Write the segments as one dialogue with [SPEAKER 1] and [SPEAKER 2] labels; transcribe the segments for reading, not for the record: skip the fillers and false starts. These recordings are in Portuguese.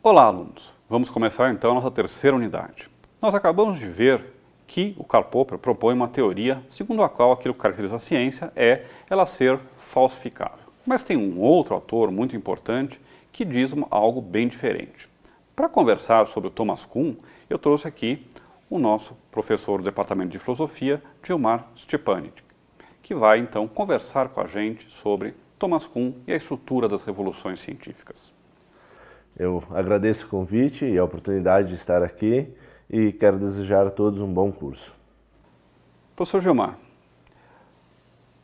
[SPEAKER 1] Olá, alunos! Vamos começar então a nossa terceira unidade. Nós acabamos de ver que o Karl Popper propõe uma teoria segundo a qual aquilo que caracteriza a ciência é ela ser falsificável. Mas tem um outro autor muito importante que diz algo bem diferente. Para conversar sobre o Thomas Kuhn, eu trouxe aqui o nosso professor do Departamento de Filosofia, Gilmar Stepanik, que vai então conversar com a gente sobre Thomas Kuhn e a estrutura das revoluções científicas.
[SPEAKER 2] Eu agradeço o convite e a oportunidade de estar aqui e quero desejar a todos um bom curso.
[SPEAKER 1] Professor Gilmar,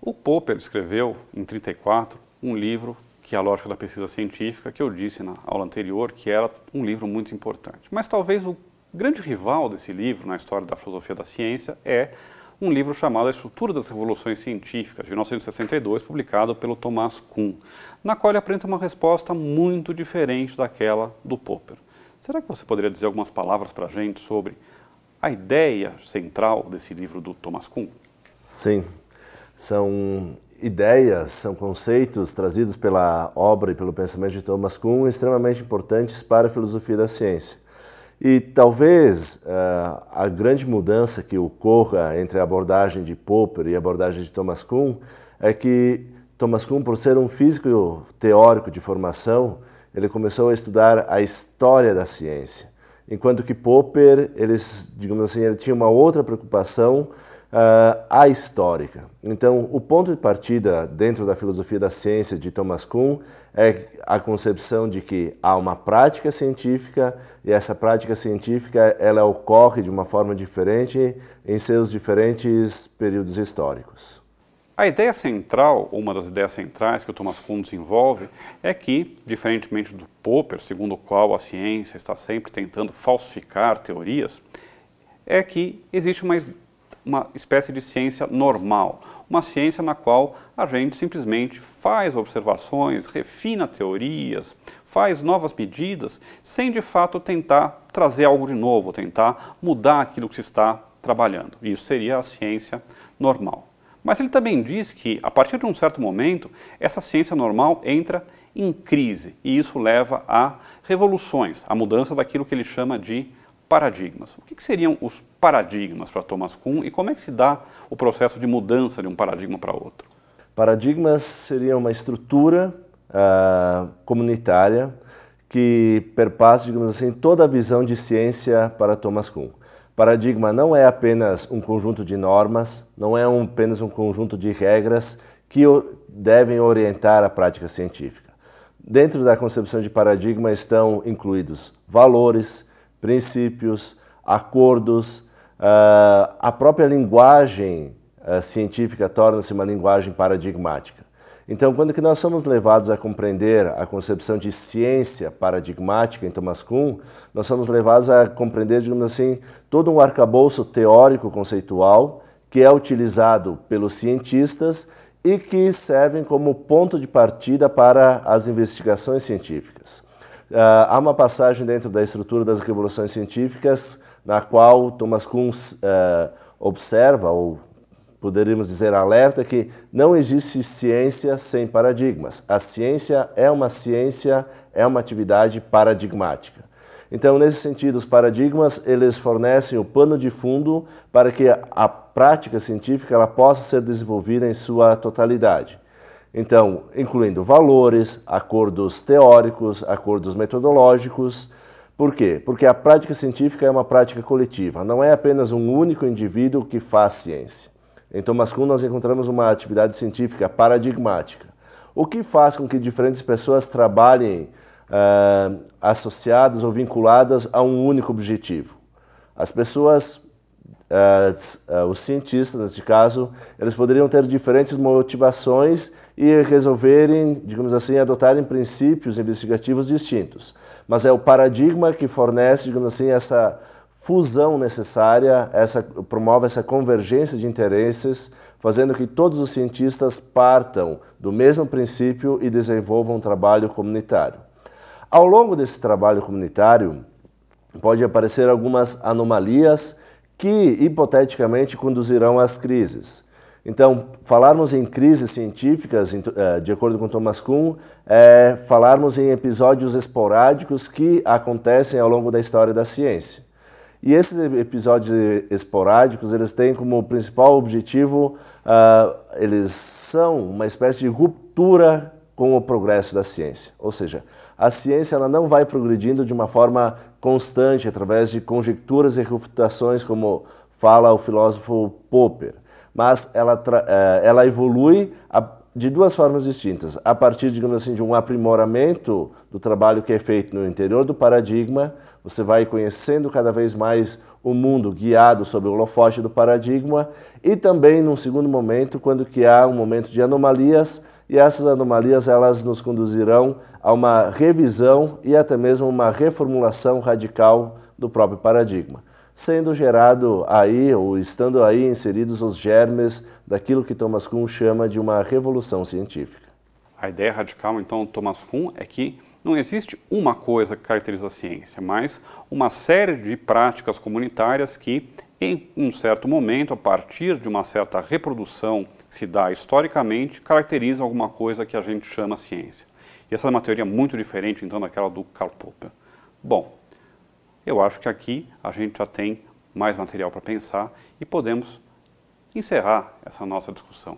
[SPEAKER 1] o Popper escreveu em 1934 um livro que é a Lógica da Pesquisa Científica, que eu disse na aula anterior que era um livro muito importante. Mas talvez o grande rival desse livro na história da filosofia da ciência é um livro chamado A Estrutura das Revoluções Científicas, de 1962, publicado pelo Thomas Kuhn, na qual ele apresenta uma resposta muito diferente daquela do Popper. Será que você poderia dizer algumas palavras para a gente sobre a ideia central desse livro do Thomas Kuhn?
[SPEAKER 2] Sim, são ideias, são conceitos trazidos pela obra e pelo pensamento de Thomas Kuhn extremamente importantes para a filosofia da ciência. E talvez a grande mudança que ocorra entre a abordagem de Popper e a abordagem de Thomas Kuhn é que Thomas Kuhn, por ser um físico teórico de formação, ele começou a estudar a história da ciência, enquanto que Popper, digamos assim, ele tinha uma outra preocupação ahistórica. Então, o ponto de partida dentro da filosofia da ciência de Thomas Kuhn é a concepção de que há uma prática científica e essa prática científica ela ocorre de uma forma diferente em seus diferentes períodos históricos.
[SPEAKER 1] A ideia central, ou uma das ideias centrais que o Thomas Kuhn desenvolve, é que, diferentemente do Popper, segundo o qual a ciência está sempre tentando falsificar teorias, é que existe uma espécie de ciência normal, uma ciência na qual a gente simplesmente faz observações, refina teorias, faz novas medidas, sem de fato tentar trazer algo de novo, tentar mudar aquilo que se está trabalhando. Isso seria a ciência normal. Mas ele também diz que, a partir de um certo momento, essa ciência normal entra em crise, e isso leva a revoluções, a mudança daquilo que ele chama de paradigmas. O que seriam os paradigmas para Thomas Kuhn e como é que se dá o processo de mudança de um paradigma para outro?
[SPEAKER 2] Paradigmas seriam uma estrutura comunitária que perpassa, digamos assim, toda a visão de ciência para Thomas Kuhn. Paradigma não é apenas um conjunto de normas, não é apenas um conjunto de regras que devem orientar a prática científica. Dentro da concepção de paradigma estão incluídos valores, princípios, acordos, a própria linguagem científica torna-se uma linguagem paradigmática. Então, quando que nós somos levados a compreender a concepção de ciência paradigmática em Thomas Kuhn, nós somos levados a compreender, digamos assim, todo um arcabouço teórico conceitual que é utilizado pelos cientistas e que servem como ponto de partida para as investigações científicas. Há uma passagem dentro da estrutura das revoluções científicas na qual Thomas Kuhn observa, ou poderíamos dizer alerta, que não existe ciência sem paradigmas. A ciência, é uma atividade paradigmática. Então, nesse sentido, os paradigmas eles fornecem o pano de fundo para que a prática científica ela possa ser desenvolvida em sua totalidade. Então, incluindo valores, acordos teóricos, acordos metodológicos. Por quê? Porque a prática científica é uma prática coletiva, não é apenas um único indivíduo que faz ciência. Em Thomas Kuhn nós encontramos uma atividade científica paradigmática, o que faz com que diferentes pessoas trabalhem associadas ou vinculadas a um único objetivo. As pessoas, os cientistas, neste caso, eles poderiam ter diferentes motivações e resolverem, digamos assim, adotarem princípios investigativos distintos. Mas é o paradigma que fornece, digamos assim, essa fusão necessária, promove essa convergência de interesses, fazendo que todos os cientistas partam do mesmo princípio e desenvolvam um trabalho comunitário. Ao longo desse trabalho comunitário, pode aparecer algumas anomalias que, hipoteticamente, conduzirão às crises. Então, falarmos em crises científicas, de acordo com Thomas Kuhn, é falarmos em episódios esporádicos que acontecem ao longo da história da ciência. E esses episódios esporádicos, eles têm como principal objetivo, eles são uma espécie de ruptura com o progresso da ciência. Ou seja, a ciência ela não vai progredindo de uma forma constante, através de conjecturas e refutações, como fala o filósofo Popper. Mas ela evolui de duas formas distintas. A partir, digamos assim, de um aprimoramento do trabalho que é feito no interior do paradigma, você vai conhecendo cada vez mais o mundo guiado sob o holofote do paradigma, e também, num segundo momento, quando que há um momento de anomalias, e essas anomalias elas nos conduzirão a uma revisão e até mesmo uma reformulação radical do próprio paradigma, sendo gerado aí, ou estando aí inseridos os germes daquilo que Thomas Kuhn chama de uma revolução científica.
[SPEAKER 1] A ideia radical, então, do Thomas Kuhn é que não existe uma coisa que caracteriza a ciência, mas uma série de práticas comunitárias que, em um certo momento, a partir de uma certa reprodução que se dá historicamente, caracterizam alguma coisa que a gente chama ciência. E essa é uma teoria muito diferente, então, daquela do Karl Popper. Bom, eu acho que aqui a gente já tem mais material para pensar e podemos encerrar essa nossa discussão.